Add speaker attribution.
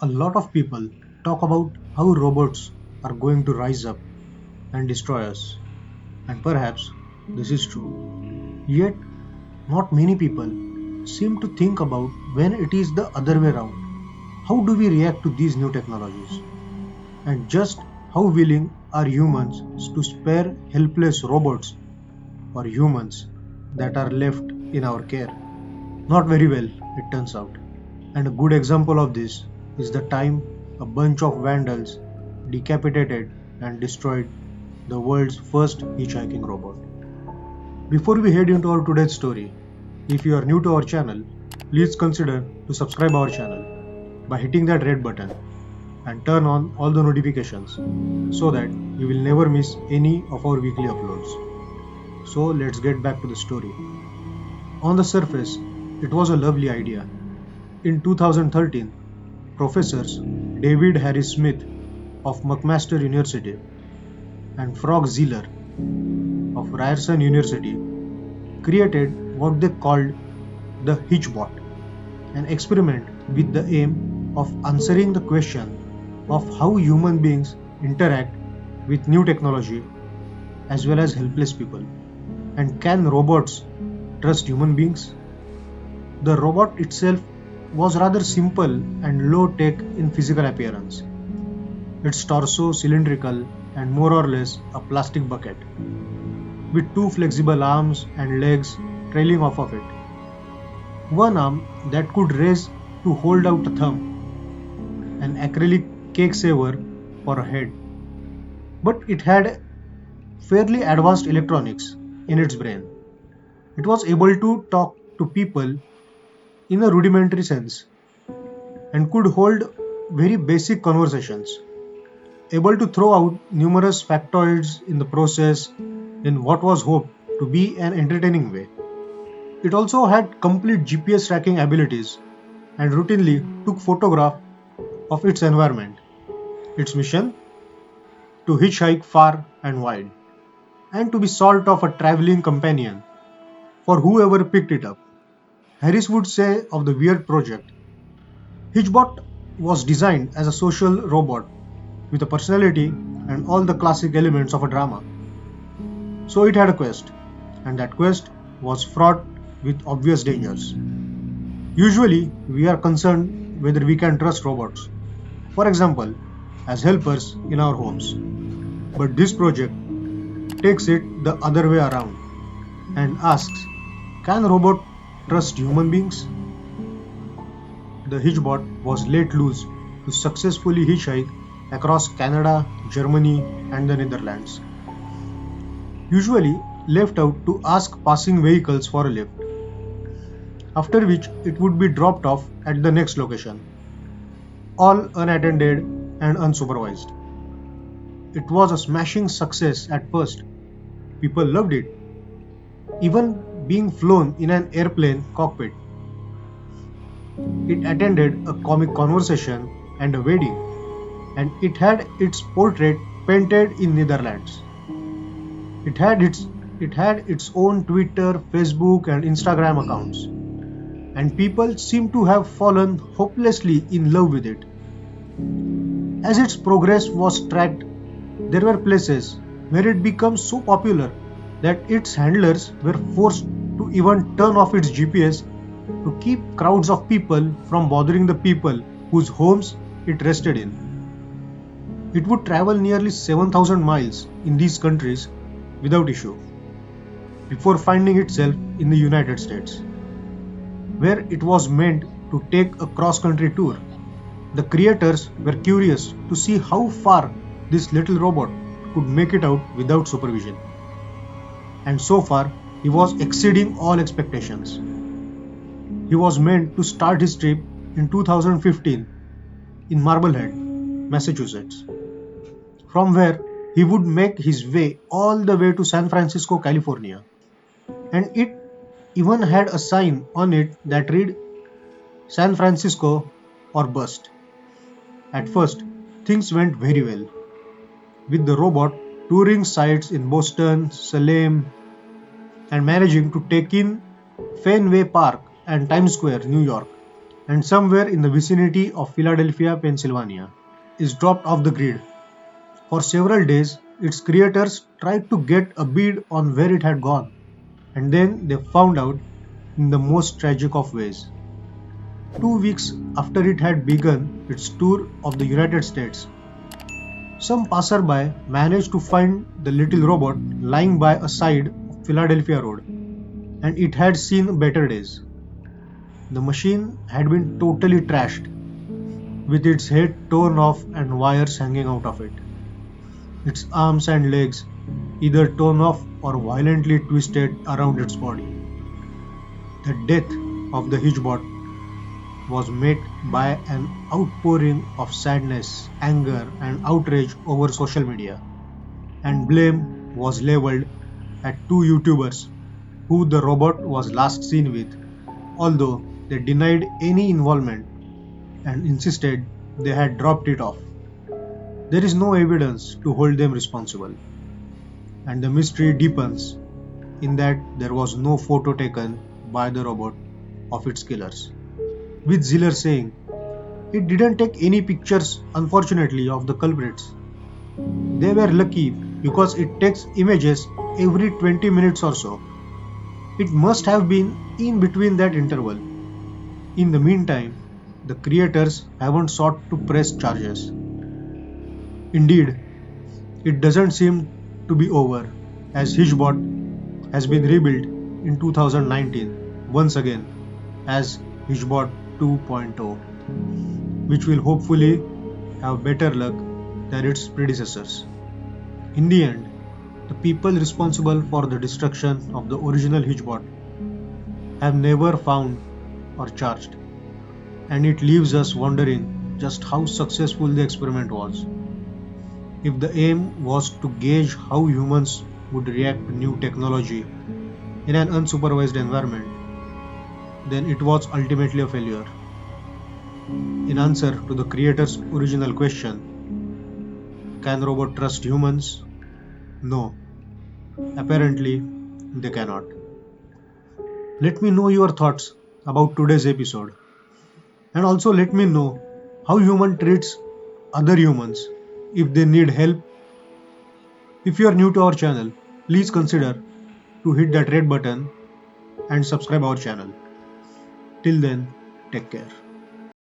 Speaker 1: A lot of people talk about how robots are going to rise up and destroy us, and perhaps this is true. Yet, not many people seem to think about when it is the other way around. How do we react to these new technologies? And just how willing are humans to spare helpless robots or humans that are left in our care? Not very well, it turns out. And a good example of this is the time a bunch of vandals decapitated and destroyed the world's first hitchhiking robot. Before we head into our today's story, if you are new to our channel, please consider to subscribe our channel by hitting that red button and turn on all the notifications so that you will never miss any of our weekly uploads. So let's get back to the story. On the surface, it was a lovely idea. In 2013, professors David Harris Smith of McMaster University and Frauke Zeller of Ryerson University created what they called the Hitchbot, an experiment with the aim of answering the question of how human beings interact with new technology as well as helpless people. And can robots trust human beings? The robot itself was rather simple and low tech in physical appearance. Its torso cylindrical and more or less a plastic bucket, with two flexible arms and legs trailing off of it. One arm that could raise to hold out a thumb, an acrylic cake saver for a head. But it had fairly advanced electronics in its brain. It was able to talk to people in a rudimentary sense and could hold very basic conversations, able to throw out numerous factoids in the process in what was hoped to be an entertaining way. It also had complete GPS tracking abilities and routinely took photographs of its environment. Its mission? To hitchhike far and wide, and to be sort of a traveling companion for whoever picked it up. Harris would say of the weird project, Hitchbot was designed as a social robot with a personality and all the classic elements of a drama. So it had a quest, and that quest was fraught with obvious dangers. Usually, we are concerned whether we can trust robots, for example, as helpers in our homes. But this project takes it the other way around and asks, can a robot trust human beings? The Hitchbot was let loose to successfully hitchhike across Canada, Germany, and the Netherlands, usually left out to ask passing vehicles for a lift, after which it would be dropped off at the next location, all unattended and unsupervised. It was a smashing success at first. People loved it, even being flown in an airplane cockpit. It attended a comic conversation and a wedding, and it had its portrait painted in Netherlands. It had its own Twitter, Facebook, and Instagram accounts, and people seem to have fallen hopelessly in love with it. As its progress was tracked, there were places where it became so popular that its handlers were forced to even turn off its GPS to keep crowds of people from bothering the people whose homes it rested in. It would travel nearly 7,000 miles in these countries without issue, before finding itself in the United States, where it was meant to take a cross-country tour. The creators were curious to see how far this little robot could make it out without supervision. And so far, he was exceeding all expectations. He was meant to start his trip in 2015 in Marblehead, Massachusetts, from where he would make his way all the way to San Francisco, California. And it even had a sign on it that read San Francisco or bust. At first, things went very well, with the robot touring sites in Boston, Salem, and managing to take in Fenway Park and Times Square, New York. and somewhere in the vicinity of Philadelphia, Pennsylvania, is dropped off the grid. For several days, its creators tried to get a bead on where it had gone, and then they found out in the most tragic of ways. 2 weeks after it had begun its tour of the United States, some passerby managed to find the little robot lying by a side of Philadelphia Road, and it had seen better days. The machine had been totally trashed, with its head torn off and wires hanging out of it, its arms and legs either torn off or violently twisted around its body. The death of the Hitchbot was met by an outpouring of sadness, anger, and outrage over social media, and blame was leveled at two YouTubers who the robot was last seen with, although they denied any involvement and insisted they had dropped it off. There is no evidence to hold them responsible, and the mystery deepens in that there was no photo taken by the robot of its killers. With Zeller saying, "It didn't take any pictures, unfortunately, of the culprits. They were lucky because it takes images every 20 minutes or so. It must have been in between that interval." In the meantime, the creators haven't sought to press charges. Indeed, it doesn't seem to be over, as Hitchbot has been rebuilt in 2019 once again as Hitchbot 2.0, which will hopefully have better luck than its predecessors. In the end, the people responsible for the destruction of the original Hitchbot have never found or charged, and it leaves us wondering just how successful the experiment was. If the aim was to gauge how humans would react to new technology in an unsupervised environment, then it was ultimately a failure. In answer to the creator's original question, can robots trust humans? No, apparently they cannot. Let me know your thoughts about today's episode, and also let me know how human treats other humans if they need help. If you are new to our channel, please consider to hit that red button and subscribe our channel. Till then, take care.